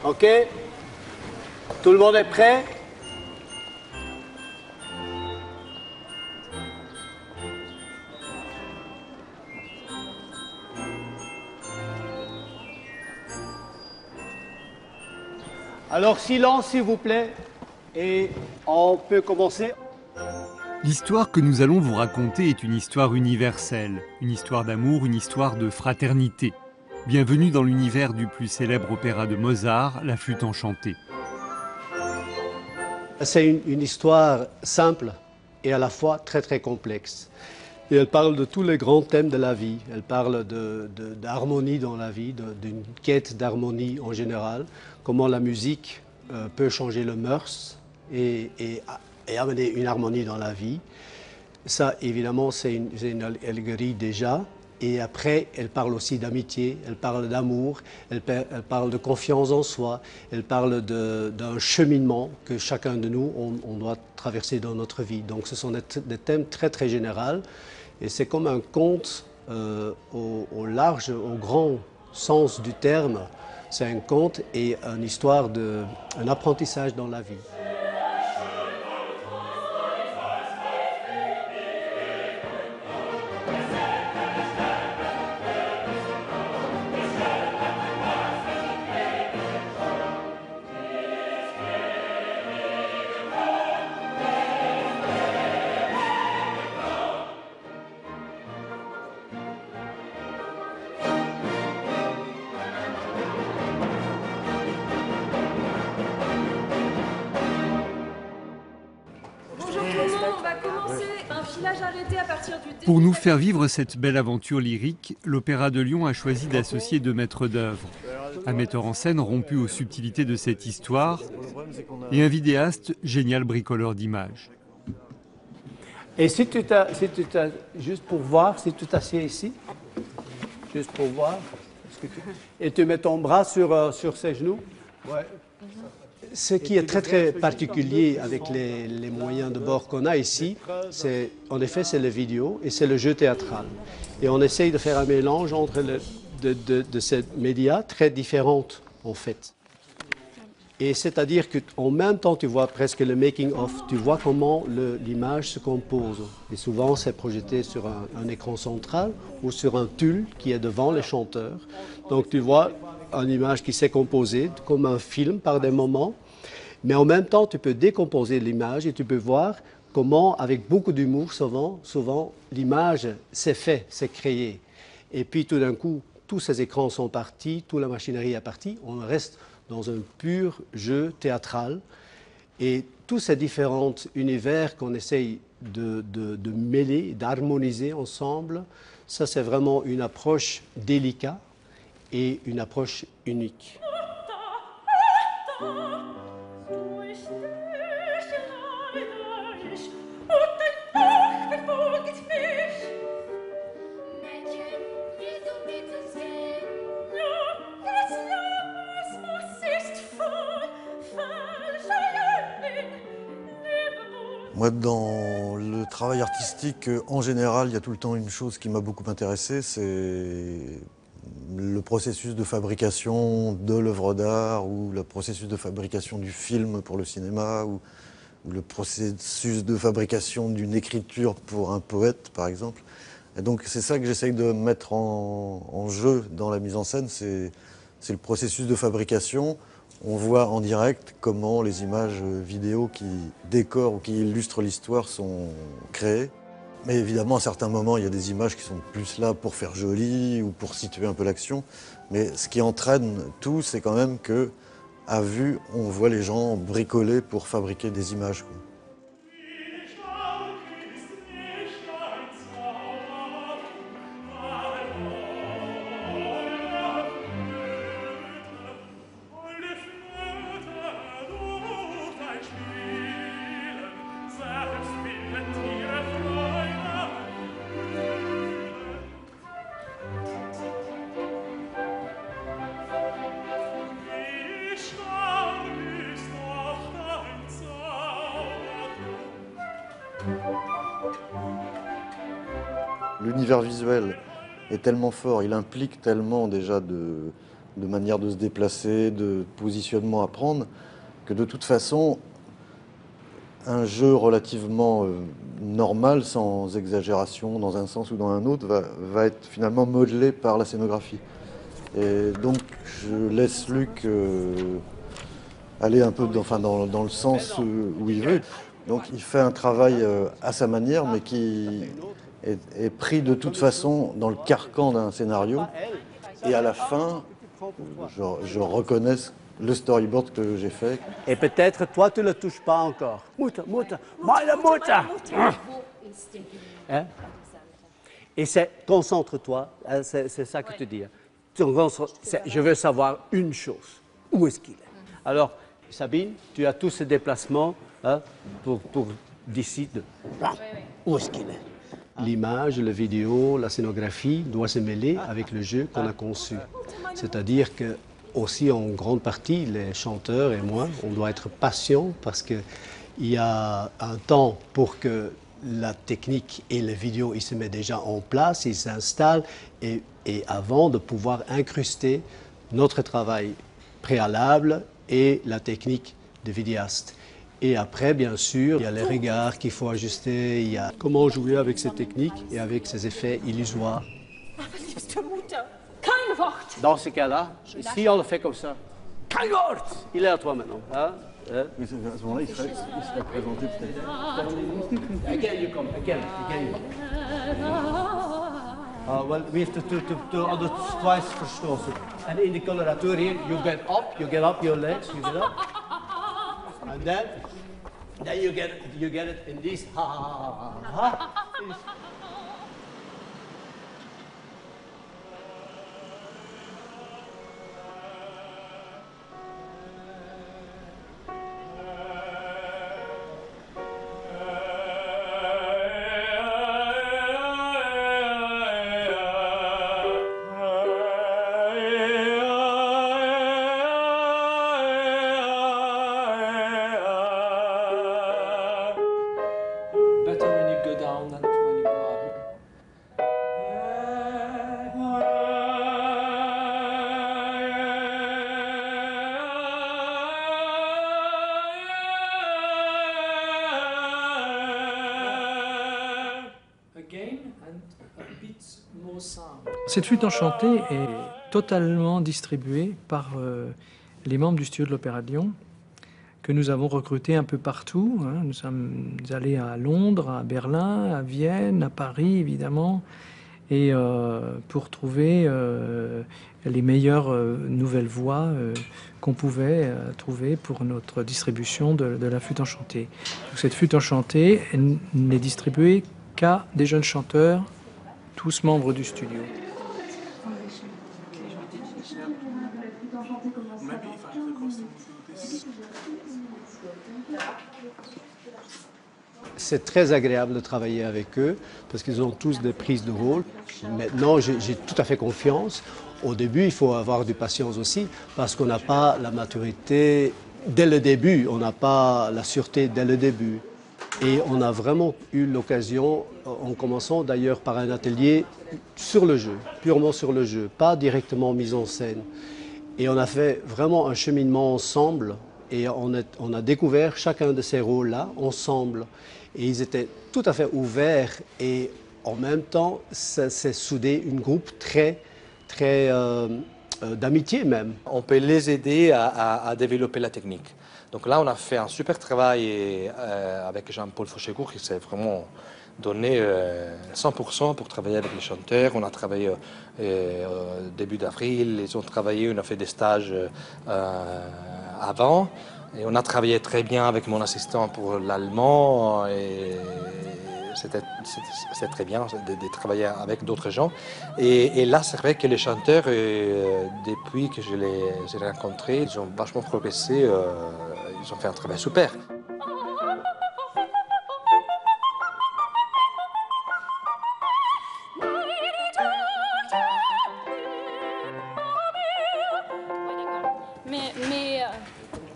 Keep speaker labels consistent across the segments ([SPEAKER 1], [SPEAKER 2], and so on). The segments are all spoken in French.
[SPEAKER 1] Ok? Tout le monde est prêt? Alors, silence, s'il vous plaît, et on peut commencer.
[SPEAKER 2] L'histoire que nous allons vous raconter est une histoire universelle, une histoire d'amour, une histoire de fraternité. Bienvenue dans l'univers du plus célèbre opéra de Mozart, La Flûte enchantée.
[SPEAKER 1] C'est une histoire simple et à la fois très très complexe. Et elle parle de tous les grands thèmes de la vie. Elle parle d'harmonie dans la vie, d'une quête d'harmonie en général, comment la musique peut changer le mœurs et amener une harmonie dans la vie. Ça, évidemment, c'est une allégorie déjà. Et après, elle parle aussi d'amitié, elle parle d'amour, elle parle de confiance en soi, elle parle d'un cheminement que chacun de nous, on doit traverser dans notre vie. Donc ce sont des thèmes très très généraux. Et c'est comme un conte au large, au grand sens du terme. C'est un conte et une histoire un apprentissage dans la vie.
[SPEAKER 2] Pour nous faire vivre cette belle aventure lyrique, l'Opéra de Lyon a choisi d'associer deux maîtres d'œuvre. Un metteur en scène rompu aux subtilités de cette histoire et un vidéaste génial bricoleur d'images.
[SPEAKER 1] Et juste pour voir, si tu t'assieds ici, juste pour voir, et tu mets ton bras sur ses genoux. Ouais. Ce qui est très très particulier avec les moyens de bord qu'on a ici, c'est en effet c'est la vidéo et c'est le jeu théâtral. Et on essaye de faire un mélange entre de ces médias très différentes en fait. Et c'est-à-dire qu'en même temps, tu vois presque le making-of, tu vois comment l'image se compose. Et souvent, c'est projeté sur un écran central ou sur un tulle qui est devant les chanteurs. Donc, tu vois une image qui s'est composée comme un film par des moments. Mais en même temps, tu peux décomposer l'image et tu peux voir comment, avec beaucoup d'humour, souvent l'image s'est faite, s'est créée. Et puis, tout d'un coup, tous ces écrans sont partis, toute la machinerie est partie, on reste dans un pur jeu théâtral. Et tous ces différents univers qu'on essaye de mêler, d'harmoniser ensemble, ça c'est vraiment une approche délicate et une approche unique.
[SPEAKER 3] Moi, dans le travail artistique, en général, il y a tout le temps une chose qui m'a beaucoup intéressé, c'est le processus de fabrication de l'œuvre d'art ou le processus de fabrication du film pour le cinéma ou le processus de fabrication d'une écriture pour un poète, par exemple. Et donc, c'est ça que j'essaye de mettre en jeu dans la mise en scène, c'est le processus de fabrication. On voit en direct comment les images vidéo qui décorent ou qui illustrent l'histoire sont créées. Mais évidemment, à certains moments, il y a des images qui sont plus là pour faire joli ou pour situer un peu l'action. Mais ce qui entraîne tout, c'est quand même que, à vue, on voit les gens bricoler pour fabriquer des images, quoi. L'univers visuel est tellement fort, il implique tellement déjà de manière de se déplacer, de positionnement à prendre, que de toute façon, un jeu relativement normal, sans exagération dans un sens ou dans un autre, va être finalement modelé par la scénographie. Et donc je laisse Luc aller un peu dans le sens où il veut. Donc il fait un travail à sa manière, mais qui est pris de toute façon dans le carcan d'un scénario. Et à la fin, je reconnais le storyboard que j'ai fait.
[SPEAKER 1] Et peut-être toi, tu ne le touches pas encore. Mutter, mutter, meine Mutter. Hein? Et concentre-toi, hein, c'est ça que tu dis. Je veux savoir une chose. Où est-ce qu'il est? Alors, Sabine, tu as tous ces déplacements hein, pour décider où est-ce qu'il est. L'image, la vidéo, la scénographie doit se mêler avec le jeu qu'on a conçu. C'est-à-dire que aussi en grande partie, les chanteurs et moi, on doit être patients parce qu'il y a un temps pour que la technique et la vidéo ils se mettent déjà en place, ils s'installent et avant de pouvoir incruster notre travail préalable et la technique de vidéaste. Et après, bien sûr, il y a les regards qu'il faut ajuster, il y a comment jouer avec ces techniques et avec ces effets illusoires. Dans ce cas-là, si on le fait comme ça, kein Wort! Il est à toi maintenant. Hein?
[SPEAKER 3] Mais à ce moment-là, il serait présenté peut-être.
[SPEAKER 1] Again you come, again you come. Well, we have to on the twice verstoßen. And in the coloratur here, you get up your legs, you get up. And then you get it in this ha ha ha ha.
[SPEAKER 4] Cette flûte enchantée est totalement distribuée par les membres du studio de l'Opéra de Lyon, que nous avons recrutés un peu partout. Hein. Nous sommes allés à Londres, à Berlin, à Vienne, à Paris évidemment, et pour trouver les meilleures nouvelles voix qu'on pouvait trouver pour notre distribution de la flûte enchantée. Donc, cette flûte enchantée n'est distribuée qu'à des jeunes chanteurs, tous membres du studio.
[SPEAKER 1] C'est très agréable de travailler avec eux parce qu'ils ont tous des prises de rôle. Maintenant, j'ai tout à fait confiance. Au début, il faut avoir de patience aussi parce qu'on n'a pas la maturité dès le début, on n'a pas la sûreté dès le début. Et on a vraiment eu l'occasion, en commençant d'ailleurs par un atelier sur le jeu, purement sur le jeu, pas directement mise en scène. Et on a fait vraiment un cheminement ensemble et on a découvert chacun de ces rôles-là ensemble. Et ils étaient tout à fait ouverts et en même temps, ça s'est soudé un groupe très d'amitié même.
[SPEAKER 5] On peut les aider à développer la technique. Donc là, on a fait un super travail avec Jean-Paul Fauchecourt qui s'est vraiment donné 100% pour travailler avec les chanteurs. On a travaillé au début d'avril, ils ont travaillé, on a fait des stages avant. Et on a travaillé très bien avec mon assistant pour l'allemand et c'était très bien de travailler avec d'autres gens. Et là, c'est vrai que les chanteurs, depuis que je les ai rencontrés, ils ont vachement progressé, ils ont fait un travail super.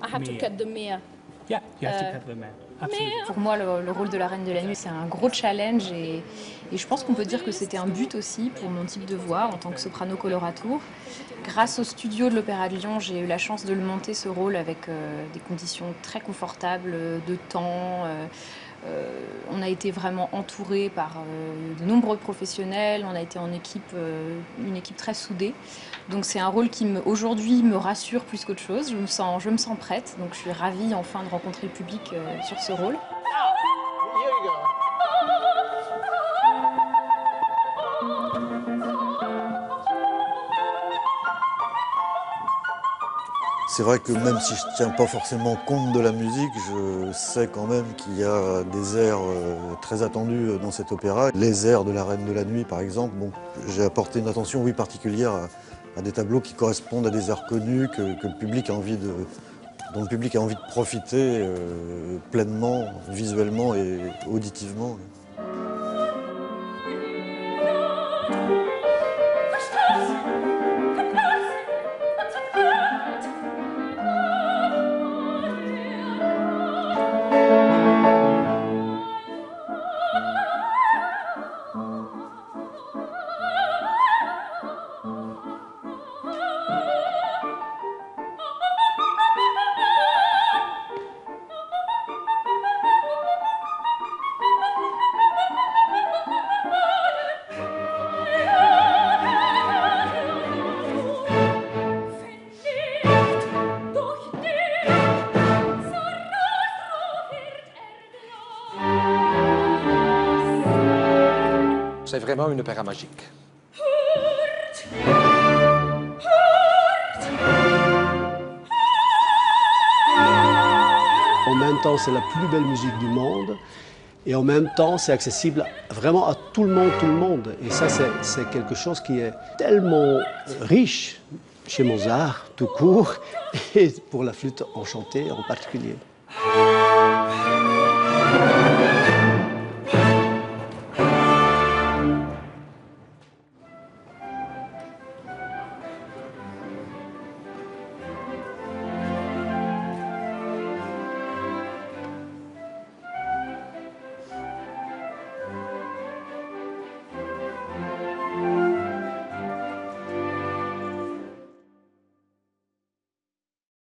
[SPEAKER 6] I had to cut the mea
[SPEAKER 4] Yeah, you have to cut the man. Absolutely.
[SPEAKER 6] Pour moi, le rôle de la Reine de la Nuit, c'est un gros challenge et je pense qu'on peut dire que c'était un but aussi pour mon type de voix en tant que soprano coloratour. Grâce au studio de l'Opéra de Lyon, j'ai eu la chance de le monter ce rôle avec des conditions très confortables de temps. On a été vraiment entouré par de nombreux professionnels, on a été en équipe, une équipe très soudée. Donc c'est un rôle qui aujourd'hui me rassure plus qu'autre chose, je me sens prête, donc je suis ravie enfin de rencontrer le public sur ce rôle.
[SPEAKER 3] C'est vrai que même si je ne tiens pas forcément compte de la musique, je sais quand même qu'il y a des airs très attendus dans cet opéra. Les airs de la Reine de la Nuit, par exemple, bon, j'ai apporté une attention particulière à des tableaux qui correspondent à des airs connus que le public a envie dont le public a envie de profiter pleinement, visuellement et auditivement.
[SPEAKER 5] C'est vraiment une opéra magique.
[SPEAKER 1] En même temps, c'est la plus belle musique du monde. Et en même temps, c'est accessible vraiment à tout le monde. Et ça, c'est quelque chose qui est tellement riche chez Mozart, tout court, et pour la flûte enchantée en particulier.